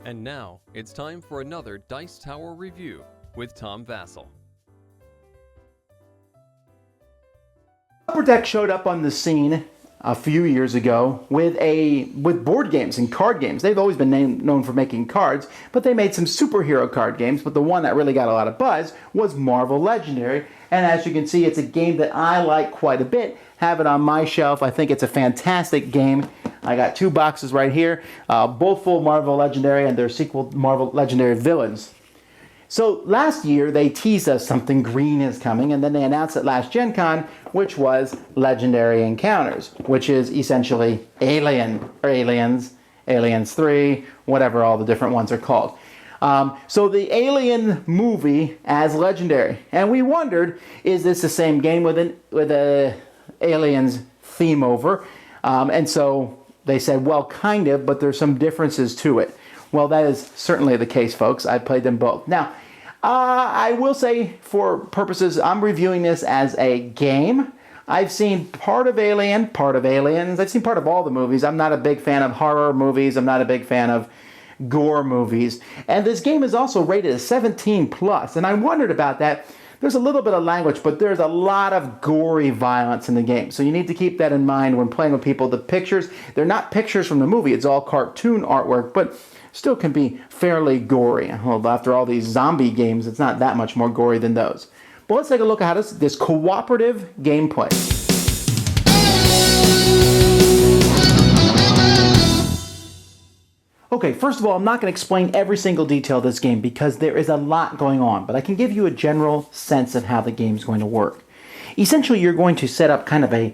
And now, it's time for another Dice Tower review with Tom Vasel. Upper Deck showed up on the scene a few years ago with board games and card games. They've always been known for making cards, but they made some superhero card games, but the one that really got a lot of buzz was Marvel Legendary. And as you can see, it's a game that I like quite a bit. Have it on my shelf. I think it's a fantastic game. I got two boxes right here, both full Marvel Legendary and their sequel Marvel Legendary Villains. So last year they teased us something green is coming, and then they announced it last Gen Con, which was Legendary Encounters, which is essentially Alien, or Aliens, Aliens 3, whatever all the different ones are called. So the Alien movie as Legendary, and we wondered, is this the same game with a Aliens theme over? And so they said, well, kind of, but there's some differences to it. Well, that is certainly the case, folks. I played them both. Now, I will say, for purposes, I'm reviewing this as a game. I've seen part of Alien, part of Aliens. I've seen part of all the movies. I'm not a big fan of horror movies. I'm not a big fan of gore movies. And this game is also rated as 17 plus. And I wondered about that. There's a little bit of language, but there's a lot of gory violence in the game. So you need to keep that in mind when playing with people. The pictures, they're not pictures from the movie. It's all cartoon artwork, but still can be fairly gory. Well, after all these zombie games, it's not that much more gory than those. But let's take a look at how this cooperative gameplay. Okay, first of all, I'm not going to explain every single detail of this game because there is a lot going on, but I can give you a general sense of how the game is going to work. Essentially, you're going to set up kind of a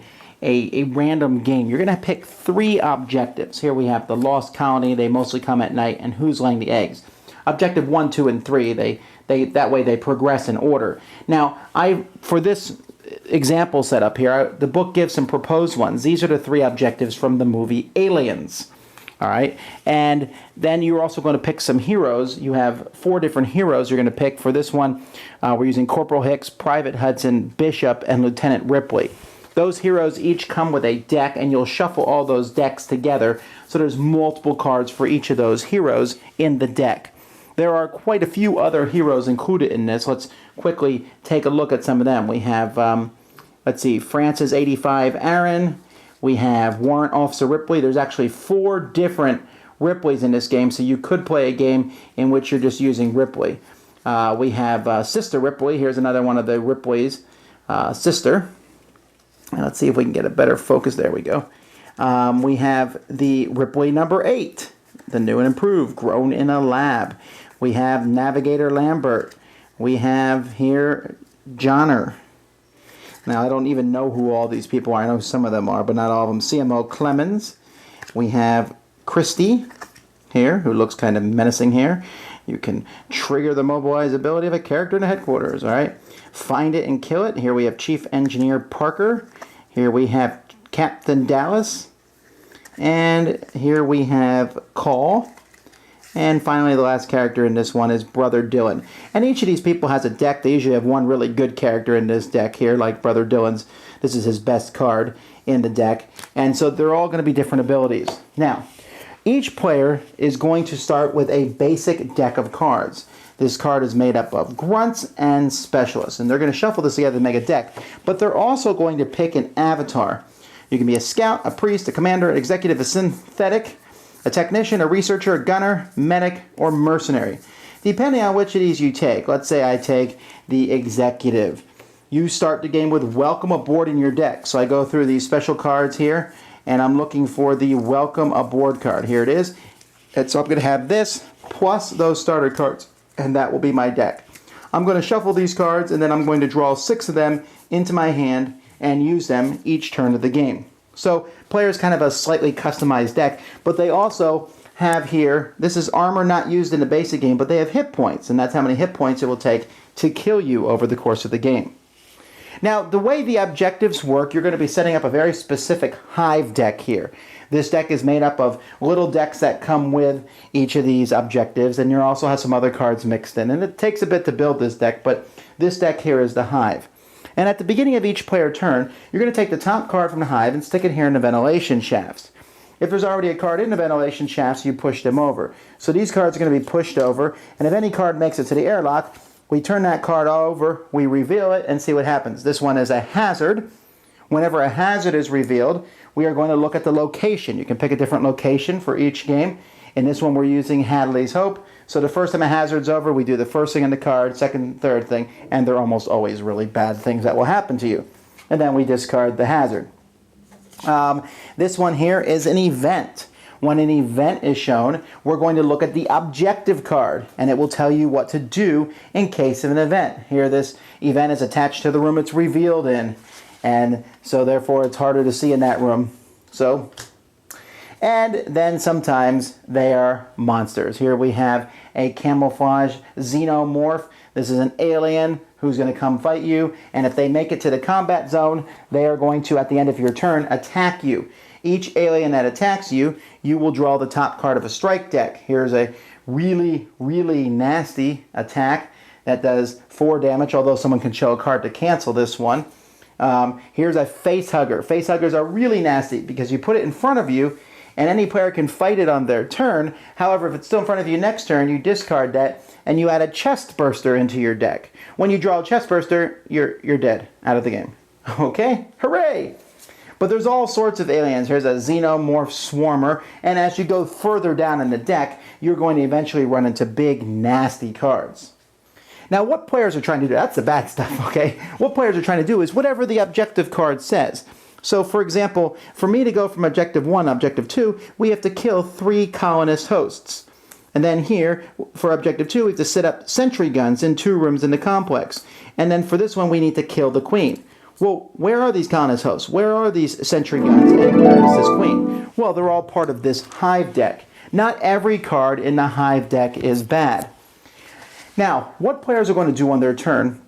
random game. You're going to pick three objectives. Here we have the Lost Colony. They mostly come at night, and who's laying the eggs. Objective 1, 2, and 3, that way they progress in order. Now, for this example set up here, the book gives some proposed ones. These are the three objectives from the movie Aliens. All right, and then you're also going to pick some heroes. You have 4 different heroes you're going to pick. For this one, we're using Corporal Hicks, Private Hudson, Bishop, and Lieutenant Ripley. Those heroes each come with a deck, and you'll shuffle all those decks together, so there's multiple cards for each of those heroes in the deck. There are quite a few other heroes included in this. Let's quickly take a look at some of them. We have, let's see, Francis 85 Aaron. We have Warrant Officer Ripley. There's actually 4 different Ripleys in this game, so you could play a game in which you're just using Ripley. We have Sister Ripley. Here's another one of the Ripley's, Sister. And let's see if we can get a better focus. There we go. We have the Ripley number 8, the new and improved, grown in a lab. We have Navigator Lambert. We have here Johnner. Now, I don't even know who all these people are. I know some of them are, but not all of them. CMO Clemens. We have Christie here, who looks kind of menacing here. You can trigger the mobilize ability of a character in the headquarters, all right? Find it and kill it. Here we have Chief Engineer Parker. Here we have Captain Dallas. And here we have Call. And finally, the last character in this one is Brother Dylan. And each of these people has a deck. They usually have one really good character in this deck here, like Brother Dylan's. This is his best card in the deck. And so they're all going to be different abilities. Now, each player is going to start with a basic deck of cards. This card is made up of grunts and specialists. And they're going to shuffle this together to make a deck. But they're also going to pick an avatar. You can be a scout, a priest, a commander, an executive, a synthetic, a technician, a researcher, a gunner, medic, or mercenary. Depending on which of these you take. Let's say I take the executive. You start the game with welcome aboard in your deck. So I go through these special cards here, and I'm looking for the welcome aboard card. Here it is. And so I'm going to have this plus those starter cards, and that will be my deck. I'm going to shuffle these cards, and then I'm going to draw 6 of them into my hand and use them each turn of the game. So players kind of a slightly customized deck, but they also have here, this is armor not used in the basic game, but they have hit points, and that's how many hit points it will take to kill you over the course of the game. Now, the way the objectives work, you're going to be setting up a very specific hive deck here. This deck is made up of little decks that come with each of these objectives, and you also have some other cards mixed in. And it takes a bit to build this deck, but this deck here is the hive. And at the beginning of each player turn, you're going to take the top card from the hive and stick it here in the ventilation shafts. If there's already a card in the ventilation shafts, you push them over. So these cards are going to be pushed over, and if any card makes it to the airlock, we turn that card over, we reveal it, and see what happens. This one is a hazard. Whenever a hazard is revealed, we are going to look at the location. You can pick a different location for each game. In this one, we're using Hadley's Hope. So the first time a hazard's over, we do the first thing on the card, second, third thing, and they're almost always really bad things that will happen to you. And then we discard the hazard. This one here is an event. When an event is shown, we're going to look at the objective card, and it will tell you what to do in case of an event. Here, this event is attached to the room it's revealed in, and so therefore it's harder to see in that room. And then sometimes they are monsters. Here we have a camouflage xenomorph. This is an alien who's going to come fight you, and if they make it to the combat zone, they are going to, at the end of your turn, attack you. Each alien that attacks you, you will draw the top card of a strike deck. Here's a really, really nasty attack that does 4 damage, although someone can show a card to cancel this one. Here's a face hugger. Face huggers are really nasty because you put it in front of you, and any player can fight it on their turn. However, if it's still in front of you next turn, you discard that, and you add a chest burster into your deck. When you draw a chest burster, you're dead, out of the game. Okay? Hooray! But there's all sorts of aliens. Here's a xenomorph swarmer, and as you go further down in the deck, you're going to eventually run into big, nasty cards. Now, what players are trying to do, that's the bad stuff, okay? What players are trying to do is whatever the objective card says. So, for example, for me to go from Objective 1 to Objective 2, we have to kill 3 colonist hosts. And then here, for Objective 2, we have to set up sentry guns in 2 rooms in the complex. And then for this one, we need to kill the queen. Well, where are these colonist hosts? Where are these sentry guns? And where is this queen? Well, they're all part of this hive deck. Not every card in the hive deck is bad. Now, what players are going to do on their turn,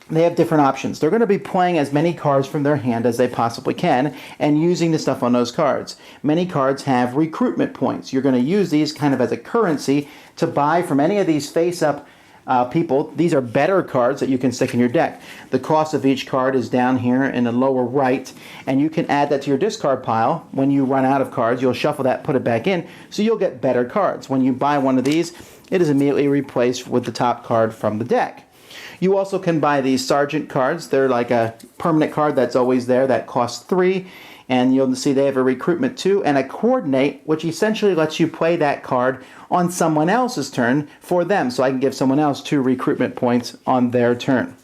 they have different options. They're going to be playing as many cards from their hand as they possibly can and using the stuff on those cards. Many cards have recruitment points. You're going to use these kind of as a currency to buy from any of these face-up people. These are better cards that you can stick in your deck. The cost of each card is down here in the lower right, and you can add that to your discard pile. When you run out of cards, you'll shuffle that, put it back in, so you'll get better cards. When you buy one of these, it is immediately replaced with the top card from the deck. You also can buy these Sergeant cards. They're like a permanent card that's always there that costs 3. And you'll see they have a recruitment 2 and a coordinate, which essentially lets you play that card on someone else's turn for them. So I can give someone else 2 recruitment points on their turn.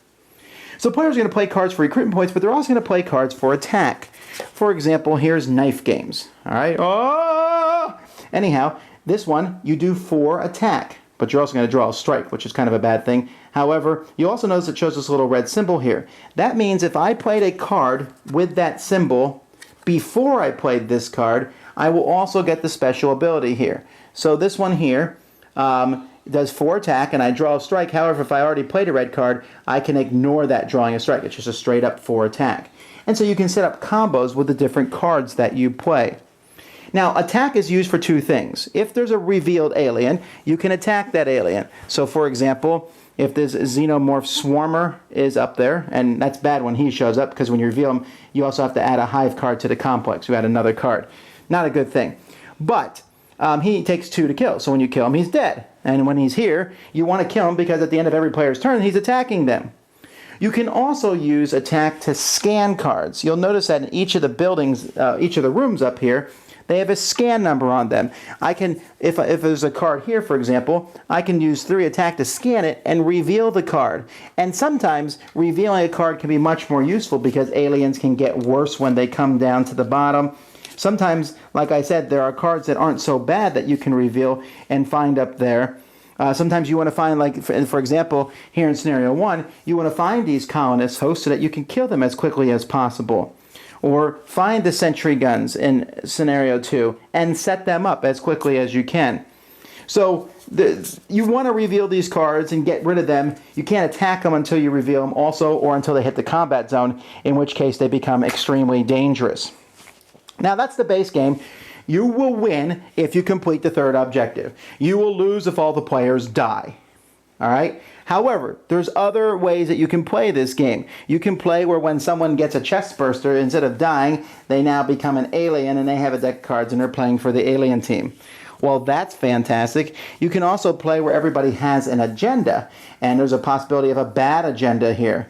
So players are going to play cards for recruitment points, but they're also going to play cards for attack. For example, here's knife games. All right. Oh! Anyhow, this one, you do 4 attack. But you're also going to draw a strike, which is kind of a bad thing. However, you also notice it shows this little red symbol here. That means if I played a card with that symbol before I played this card, I will also get the special ability here. So this one here does 4 attack, and I draw a strike. However, if I already played a red card, I can ignore that drawing a strike. It's just a straight up 4 attack. And so you can set up combos with the different cards that you play. Now, attack is used for 2 things. If there's a revealed alien, you can attack that alien. So, for example, if this xenomorph swarmer is up there, and that's bad when he shows up, because when you reveal him, you also have to add a hive card to the complex. You add another card. Not a good thing. But he takes 2 to kill, so when you kill him, he's dead. And when he's here, you want to kill him because at the end of every player's turn, he's attacking them. You can also use attack to scan cards. You'll notice that in each of the buildings, each of the rooms up here, they have a scan number on them. I can, if there's a card here, for example, I can use 3 attack to scan it and reveal the card. And sometimes revealing a card can be much more useful because aliens can get worse when they come down to the bottom. Sometimes, like I said, there are cards that aren't so bad that you can reveal and find up there. Sometimes you want to find, like, for example, here in Scenario 1, you want to find these colonist hosts so that you can kill them as quickly as possible. Or find the sentry guns in Scenario 2 and set them up as quickly as you can. So you want to reveal these cards and get rid of them. You can't attack them until you reveal them also, or until they hit the combat zone, in which case they become extremely dangerous. Now that's the base game. You will win if you complete the 3rd objective. You will lose if all the players die. All right? However, there's other ways that you can play this game. You can play where when someone gets a chest burster, instead of dying, they now become an alien and they have a deck of cards and they're playing for the alien team. Well, that's fantastic. You can also play where everybody has an agenda, and there's a possibility of a bad agenda here.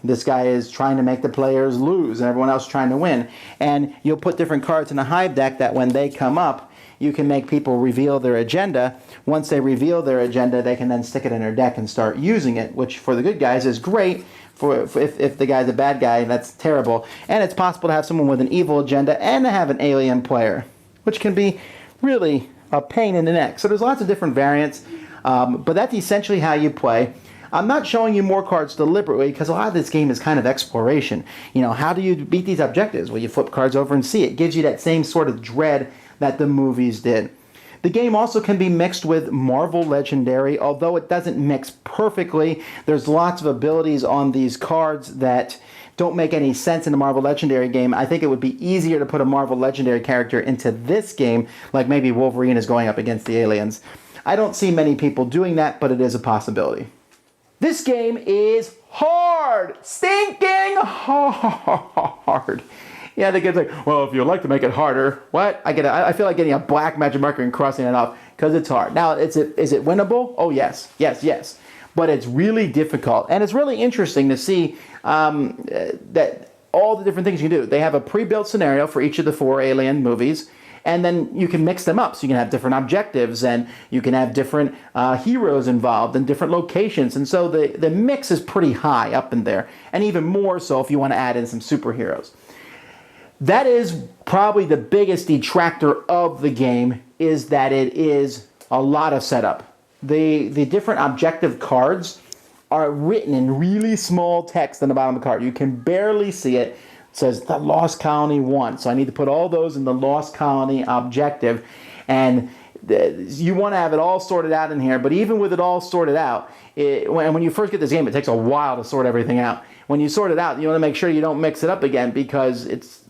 This guy is trying to make the players lose and everyone else trying to win. And you'll put different cards in a hive deck that when they come up, you can make people reveal their agenda. Once they reveal their agenda, they can then stick it in their deck and start using it, which for the good guys is great. If the guy's a bad guy, that's terrible. And it's possible to have someone with an evil agenda and to have an alien player, which can be really a pain in the neck. So there's lots of different variants, but that's essentially how you play. I'm not showing you more cards deliberately because a lot of this game is kind of exploration. You know, how do you beat these objectives? Well, you flip cards over and see it. It gives you that same sort of dread that the movies did. The game also can be mixed with Marvel Legendary, although it doesn't mix perfectly. There's lots of abilities on these cards that don't make any sense in the Marvel Legendary game. I think it would be easier to put a Marvel Legendary character into this game, like maybe Wolverine is going up against the aliens. I don't see many people doing that, but it is a possibility. This game is hard! Stinking hard! Yeah, the kid's like, well, if you'd like to make it harder, what? I feel like getting a black magic marker and crossing it off because it's hard. Now, is it winnable? Oh, yes. Yes. But it's really difficult. And it's really interesting to see that all the different things you can do. They have a pre-built scenario for each of the 4 Alien movies, and then you can mix them up. So you can have different objectives, and you can have different heroes involved and different locations. And so the mix is pretty high up in there, and even more so if you want to add in some superheroes. That is probably the biggest detractor of the game, is that it is a lot of setup. The different objective cards are written in really small text on the bottom of the card. You can barely see it. It says the Lost Colony 1. So I need to put all those in the Lost Colony objective. And you want to have it all sorted out in here. But even with it all sorted out, when you first get this game, it takes a while to sort everything out. When you sort it out, you want to make sure you don't mix it up again, because it's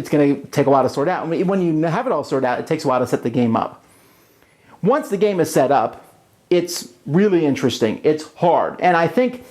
going to take a while to sort out. When you have it all sorted out, it takes a while to set the game up. Once the game is set up, it's really interesting. It's hard. And I think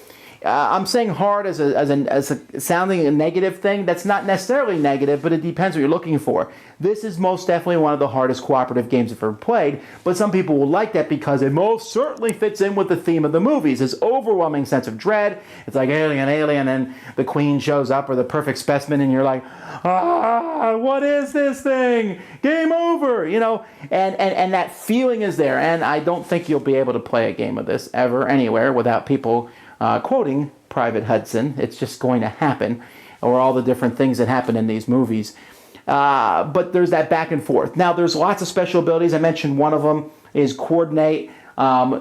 I'm saying hard as a sounding a negative thing. That's not necessarily negative, but it depends what you're looking for. This is most definitely one of the hardest cooperative games I've ever played, but some people will like that because it most certainly fits in with the theme of the movies. This overwhelming sense of dread. It's like alien, and the queen shows up, or the perfect specimen, and you're like, what is this thing? Game over, you know? And that feeling is there, and I don't think you'll be able to play a game of this ever, anywhere, without people quoting Private Hudson. It's just going to happen, or all the different things that happen in these movies. But there's that back and forth. Now, there's lots of special abilities. I mentioned one of them is Coordinate,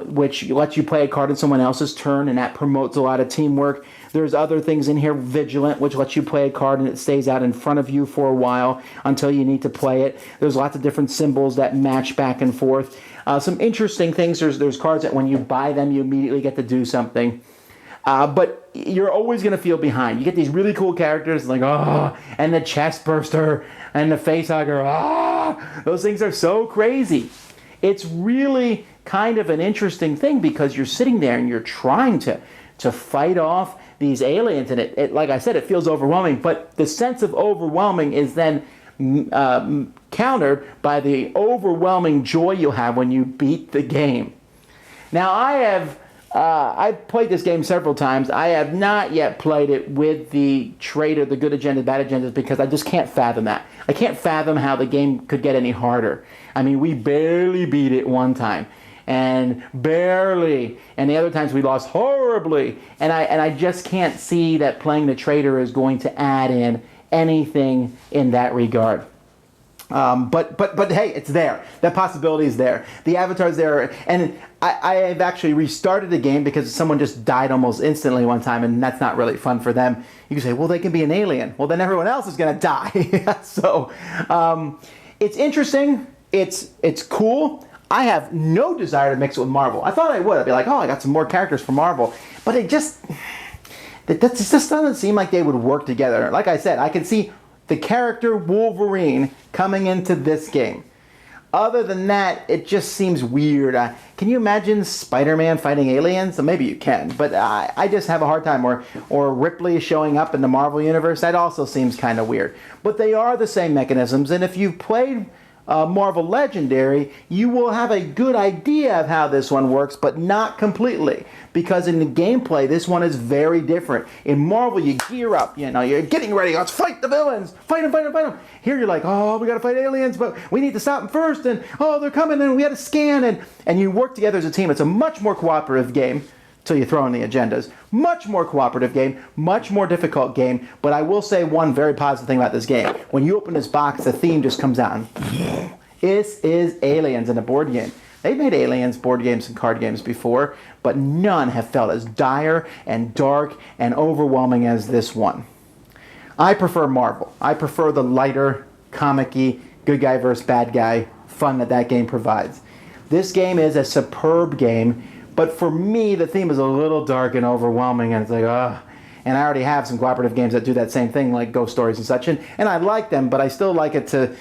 which lets you play a card in someone else's turn, and that promotes a lot of teamwork. There's other things in here, Vigilant, which lets you play a card and it stays out in front of you for a while until you need to play it. There's lots of different symbols that match back and forth. Some interesting things, there's cards that when you buy them, you immediately get to do something. But you're always going to feel behind. You get these really cool characters like, and the chest burster and the face hugger. Those things are so crazy. It's really kind of an interesting thing because you're sitting there and you're trying to fight off these aliens. And it like I said, it feels overwhelming. But the sense of overwhelming is then countered by the overwhelming joy you'll have when you beat the game. Now, I've played this game several times. I have not yet played it with the traitor, the good agenda, bad agendas, because I just can't fathom that. I can't fathom how the game could get any harder. I mean, we barely beat it one time, and barely, and the other times we lost horribly, and I just can't see that playing the traitor is going to add in anything in that regard. But hey, it's there. That possibility is there. The avatar's there, and I have actually restarted the game because someone just died almost instantly one time, and that's not really fun for them. You can say, well, they can be an alien. Well, then everyone else is going to die. So it's interesting. It's cool. I have no desire to mix it with Marvel. I thought I would. I'd be like, I got some more characters from Marvel. But it just doesn't seem like they would work together. Like I said, I can see the character Wolverine coming into this game. Other than that, it just seems weird. Can you imagine Spider-Man fighting aliens? Maybe you can, but I just have a hard time. Or Ripley showing up in the Marvel Universe, that also seems kind of weird. But they are the same mechanisms, and if you've played Marvel Legendary, you will have a good idea of how this one works, but not completely. Because in the gameplay, this one is very different. In Marvel, you gear up, you're getting ready, let's fight the villains, fight them. Here you're like, oh, we gotta fight aliens, but we need to stop them first, and oh, they're coming, and we gotta scan, and you work together as a team. It's a much more cooperative game, till you throw in the agendas. Much more cooperative game, much more difficult game, but I will say one very positive thing about this game. When you open this box, the theme just comes out, and this is Aliens in a board game. They've made Aliens board games and card games before, but none have felt as dire and dark and overwhelming as this one. I prefer Marvel. I prefer the lighter, comic-y, good guy versus bad guy fun that game provides. This game is a superb game, but for me, the theme is a little dark and overwhelming, and it's like, ugh. And I already have some cooperative games that do that same thing, like Ghost Stories and such, and I like them, but I still like it to,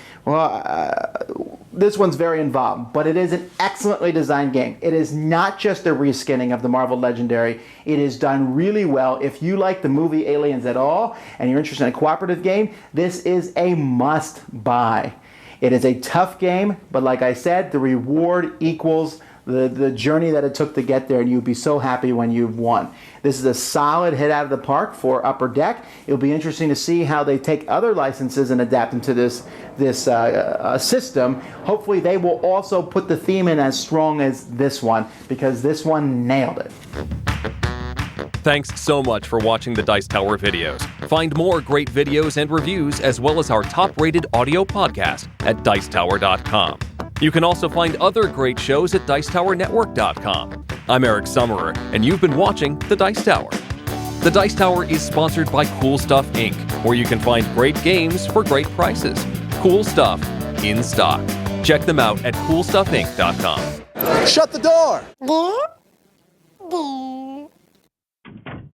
this one's very involved, but it is an excellently designed game. It is not just a reskinning of the Marvel Legendary. It is done really well. If you like the movie Aliens at all, and you're interested in a cooperative game, this is a must-buy. It is a tough game, but like I said, the reward equals the journey that it took to get there, and you'll be so happy when you've won. This is a solid hit out of the park for Upper Deck. It'll be interesting to see how they take other licenses and adapt them to this system. Hopefully they will also put the theme in as strong as this one, because this one nailed it. Thanks so much for watching the Dice Tower videos. Find more great videos and reviews, as well as our top-rated audio podcast at Dicetower.com. You can also find other great shows at Dicetowernetwork.com. I'm Eric Summerer, and you've been watching The Dice Tower. The Dice Tower is sponsored by Cool Stuff Inc., where you can find great games for great prices. Cool stuff in stock. Check them out at CoolStuffInc.com. Shut the door!